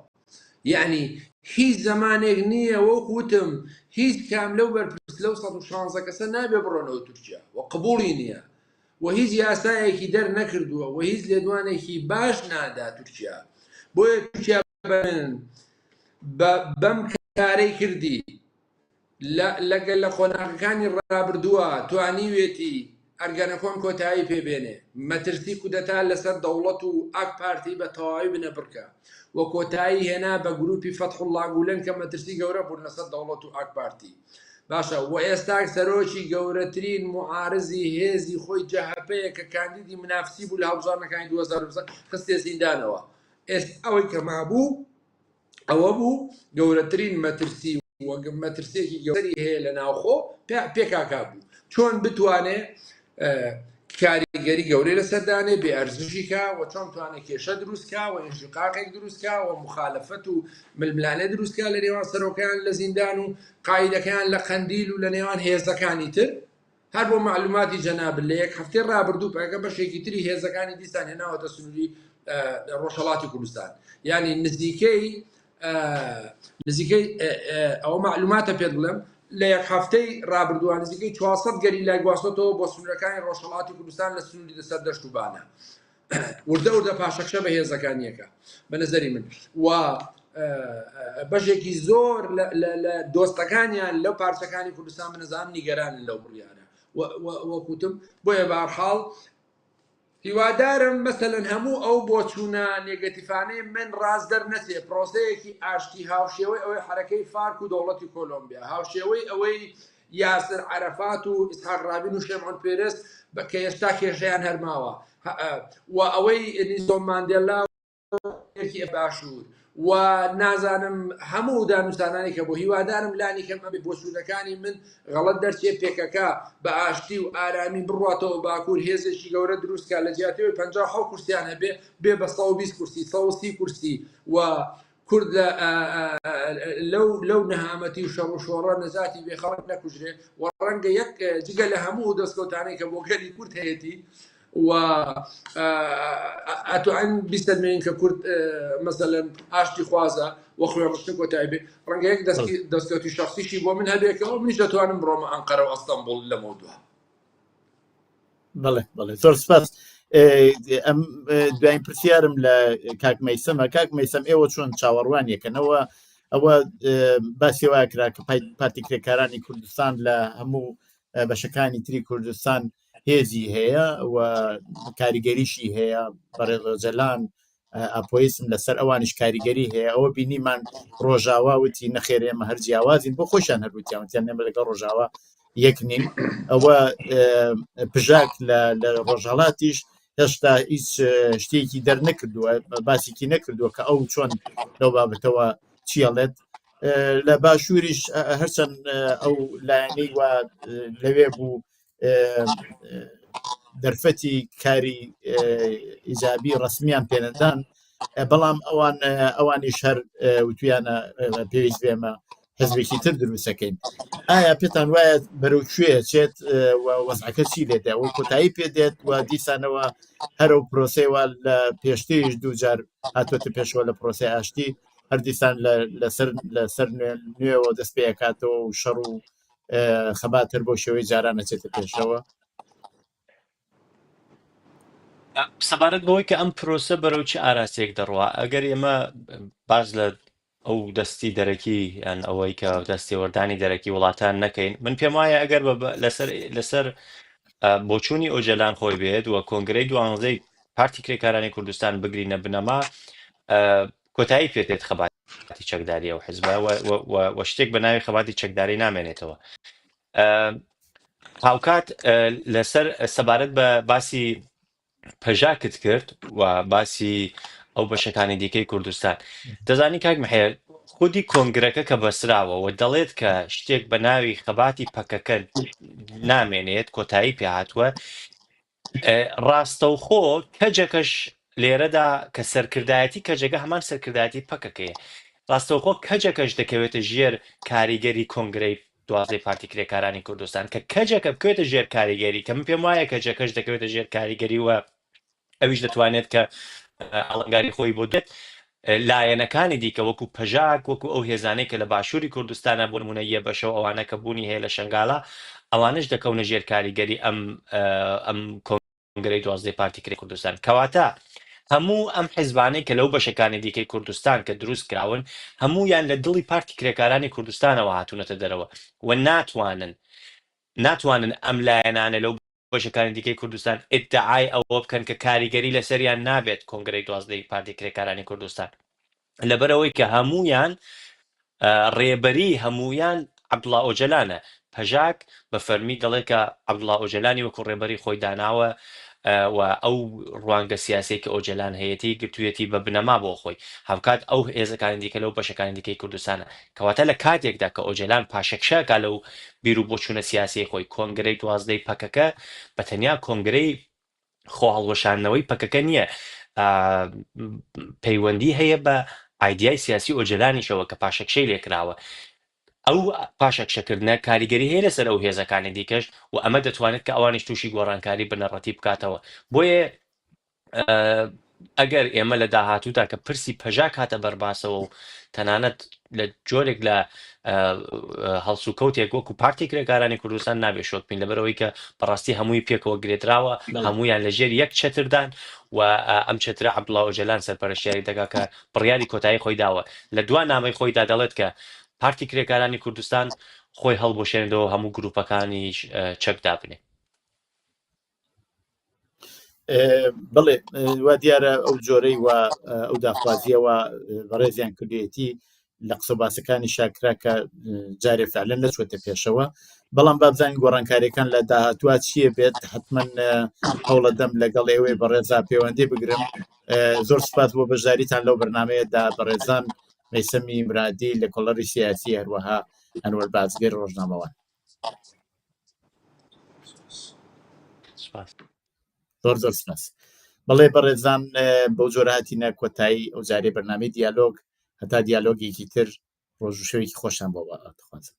یعنی هیچ زمانێک نییە وەکوتم هیچ کام لەو بەرپرس لەو 116 کەسە نابێ بڕۆنەوە تورکیا و قبوڵی نییە و هیچ یاسایەکی دەر نەکردووە و هیچ لێدوانێکی باش نادا تورکیا بۆیە تورکیا بەم کارەی کردی لەگەل لە خۆناغەکانی ڕابردووە توانیوێتی ئەرگەنەکۆن کۆتایی پێبێنێ مەترسی کودەتا لەسەر دەوڵەت و ئاک پارتی بە تەواوی بنە بڕکە و کۆتایی هێنا بە گروپی فەتح الله گولەن کە مەترسی گەورە بوون لەسەر دەوڵەت و ئاک پارتی باشە و ئێستا سەرۆکی گەورەترین معارزی هێزی خۆی جەهەپەیە کە کاندیدی منافسی بوو لە هەڵبژارنەکانی 2020 خستێ زیندانەوە ئەوەی کە مابوو ئەوە بوو گەورەترین مەترسی مەترسێکی گەوری هەیە لە ناوخۆ پێکاکا بوو چۆن بتوانێ کاریگەری گەورەی لەسەردانێ بێ ئەرزشیکە و چۆن توانێت کێشە دروستکە و ئینشقاقێک دروستکە و مخالەفەت و ململانە دروستکە لە نێوان سەرۆکیان لە زیندان و قایدەکان لە قەندیل و لە نێوان هێزەکانی تر هەر بۆ معلوماتی جەناب لە یەک هەفتەی ڕابردوو پێکە بەشێکی تری هێزەکانی دیسان هێناوەتە سنووری ڕۆژهەڵاتی کوردستان یعنی نزیکەی ئەوە معلوماتە پێ بڵێم لە یەک هەفتەی ڕابردووە نزیکەی 400 گەری لای گواستۆتەوە بۆ سنوورەکانی ڕۆژهەڵاتی کوردستان لە سنووری دەسەر دەشت و بانە وردە پاشەکشە بە هێزەکانیەکە بە نەزەری من و بەشێکی زۆر لە دۆستەکانیان لەو پارچەکانی کوردستان بنەزان نیگەرانن لەو بڕیارە وەکوتم بۆیە بەهەرحاڵ هیوادارم مەسەلەن هەموو ئەو بۆچوونە نێگەتیفانەی من ڕازدەر نەچێ پرۆسەیەکی ئاشتی هاوشێوەی ئەوەی حرەکەی فارک و دەوڵەتی کۆلۆمبیا هاوشێوەی ئەوەی یاسر عەرەفات و ئیسحاق ڕابین و شێمعون پێرس کە هێشتا کێشەیان هەرماوە و ئەوەی نیلسۆن ماندێلا باشوور و نازانم هەموو دانوستانانی کە بۆ هیوادارم لانی کەم ئەبێ بۆ سوودەکانی من غەڵەت دەرچێ پێکەکە بە ئاشتی و ئارامی بڕاتەوە باکوور هێزێکی گەورە دروستکە لە جیاتەوەی 57 کورسیان هەبێ بێ بە 120 کورسی 130 کورسی و کورد لەو نەهامەتی و شەڕ و شۆڕە نەزاتی بێخەڵک نەکوژرێ و ڕەنگە یەک جگە لە هەموو دەستکەوتانەی کە بۆ گەلی کورد هەیەی و ئەتوان بیستمێن کە کورد مەسەلەن ئاشتی خوازە وە خوێڕشتن کۆتایبێ ڕەنگە یەک دەستکەوتی شخصیشی بۆ من هەبێکەوە منیش دەتوانم بڕۆمە ئەنقەرە و ئەستەمبوڵ لەمەوە دووە.
بەڵێ بەڵێ زۆر سپاس. ئەم دوایین پرسیارم لە کاک مەیسەمە. کاک مەیسەم ئێوە چۆن چاوەڕوانیەکەنەوە ئەوە باسی واکرا کە پارتی کرێکارانی کوردستان لە هەموو بەشەکانی تری کوردستان هێزی هەیە و کاریگەریشی هەیە بەڕێزەجەلان ئاپۆیسم لەسەر ئەوانش کاریگەری هەیە ئەوە بینیمان ڕۆژاواوتی نەخێر ئێمە هەر جیاوازین بۆ خۆشیان هەروتیانوتیان نێمە لەگەڵ ڕۆژاوا یەک نین. ئەوە پژاک لە ڕۆژهەڵاتیش هێشتا هیچ شتێکی دەرنەکردووە باسیکی نەکردووە کە ئەو چۆن لەو بابەتەوە چیەڵێت. لە باشووریش هەرچەند ئەو لایەنەی وە لەوێ بوو دەرفەتی کاری ئیجابی ڕسمیان پێنەدان بەڵام ئەوانیش هەر وتویانە پێویست بێمە حزبێکی تر دروستەکەین. ئایا پێتان وایە بەرەو کوێ چێت وەزعەکە چی لێدە و کۆتایی پێدێت و دیسانەوە هەرو پرۆسەیەوە لە پێشتریش دووجار هاتوۆتە پێشەوە لە پرۆسی ئاشتی هەردیسان لەسەر نوێەوە دەست پێکاتەوە و شەڕ و خەباتر بۆ شێوەی جاران نەچێتە پێشەوە؟
سەبارەت بەوەی کە ئەم پرۆسە بەرەو چ ئاراسێک دەڕوا ئەگەر ئێمە باز لە ئەو دەستی دەرەکی یان ئەوەی کە دەستێوەردانی دەرەکی وڵاتان نەکەین من پێم وایە ئەگەر لەسەر بۆچوونی ئۆجەلان خۆی بێت و کۆنگرەی 12 پارتی کرێکارانی کوردستان بگرینە بنەما کۆتایی پێدێت خەباتی چەکداری و حزبە و شتێک بە ناوی خەباتی چەکداری نامێنێتەوە. هاوکات لەسەر سەبارەت بە باسی پەژاکت کرد و باسی ئەو بەشەکانی دیکەی کوردستان دەزانی کاک محەیە خودی کۆنگرەکە کە بەسراوە و دەڵێت کە شتێک بە ناوی خەباتی پەکەکە نامێنێت کۆتایی پێهاتووە ڕاستەوخۆ کەجەکەش لێرەدا کە سەرکردایەتی کەجەگە هەمان سەرکردایەتی پەکەکەیە ڕاستەوخۆ کەجەکەش دەکەوێتە ژێر کاریگەری کۆنگرەی 12 پارتی کرێکارانی کوردستان کە کەجەکە بکوێتە ژێر کاریگەری کە من پێم وایە کەجەکەش دەکەوێتە ژێر کاریگەری وە ئەویش دەتوانێت کە ئەڵنگاری خۆی بۆ دێت لایەنەکانی دیکە وەکو پەژاک وەکو ئەو هێزانەی کە لە باشووری کوردستانە بۆ نمونە یە بەشەوە ئەوانە کە بوونی هەیە لە شنگاڵا ئەوانش دەکەونە ژێر کاریگەری ئەم کۆنگرەی 12 پارتی کرێ کوردستان کەواتە هەموو ئەم حیزبانەی کە لەو بەشەکانی دیکەی کوردستان کە دروست کراون هەمویان لە دڵی پارتی کرێکارانی کوردستانەوە هاتوونەتە دەرەوە و ناتوانن ئەم لایەنانە لەو بەشەکانی دیکەی کوردستان ئیدعای ئەوە بکەن کە کاریگەری لەسەریان نابێت کۆنگرەی 12 پارتی کرێکارانی کوردستان لەبەرەوەی کە هەمویان ڕێبەری هەمویان عەبدوڵڵا ئۆجەلانە پەژاک بە فەرمی دەڵێت کە عەبدوڵڵا ئۆجەلانی وەکو ڕێبەری خۆی داناوە و ئەو ڕوانگە سیاسی کە ئۆجەلان هەیەی گرتوویەتی بە بنەما بۆ خۆی هەوکات ئەو هێزەکانی دیکە لەو بەشەکانی دیکەی کوردستانە کەواتە لە کاتێکدا کە ئۆجەلان پاشەکشەکە لەو بیر و بۆچوونە سیاسی خۆی کۆنگرەی 12 پەکەکە بە تەنیا کۆنگرەی خۆ هەڵوەشاندنەوەی پەکەکە نییە پەیوەندی هەیە بە ئایدیای سیاسی ئۆجەلانیشەوە کە پاشەکشەی لێکراوە ئەو پاشەکشەکردنە کاریگەری هەیە لەسەر ئەو هێزەکانی دیکەش و ئەمە دەتوانێت کە ئەوانیش تووشی گۆڕانکاری بنەڕەتی بکاتەوە بۆیە ئەگەر ئێمە لە داهاتوودا کە پرسی پەژاک هاتە بەرباسەوە و تەنانەت لە جۆرێک لە هەڵسوکەوتێک وەکو پارتی کرێکارانی کوردستان نابێت شۆک بین لەبەرەوەی کە بەڕاستی هەمووی پێکەوە گرێدراوە هەمویان لە ژێر یەک چەتردان و ئەم چەترە عەبدوڵڵا ئۆجەلان سەرپەرشتیاری دەکا کە بڕیاری کۆتایی خۆی داوە لە دوای نامەی خۆیدا دەڵێت کە پارتی کرێکارانی کوردستان خۆی هەڵبوەشێنێتەوە هەموو گروپەکانی چەک دابنێ.
بڵێ وا دیارە ئەو جۆرەی و ئەو داخوازیەوە بەڕێزیان کردوێتی لە قسە باسەکانی شاکرا کە جارێ فعلەن نەچوێتە پێشەوە بەڵام بابزانین گۆڕانکاریەکان لە داهاتوە چییە بێت حتمما هەوڵە دەم لەگەڵ ئێوەی بەڕێزا پەیوەندی بگرم. زۆر سپاس بۆ بەشداریتان لەو بەرنمەیەدا بەڕێزان مەیسەمی مرادی لە کۆڵەری سیاسی هەروەها ئەنوەر بازگەر ڕۆژنامەوان. زۆر زۆر سپاس. بەڵێ بەڕێزان بەو جۆرە هاتینە کۆتایی ئەو جارێ بەرنامەی دیالۆگ هەتا دیالۆگێکی تر ڕۆژ و شەوێکی خۆشان بۆ دەخوازم.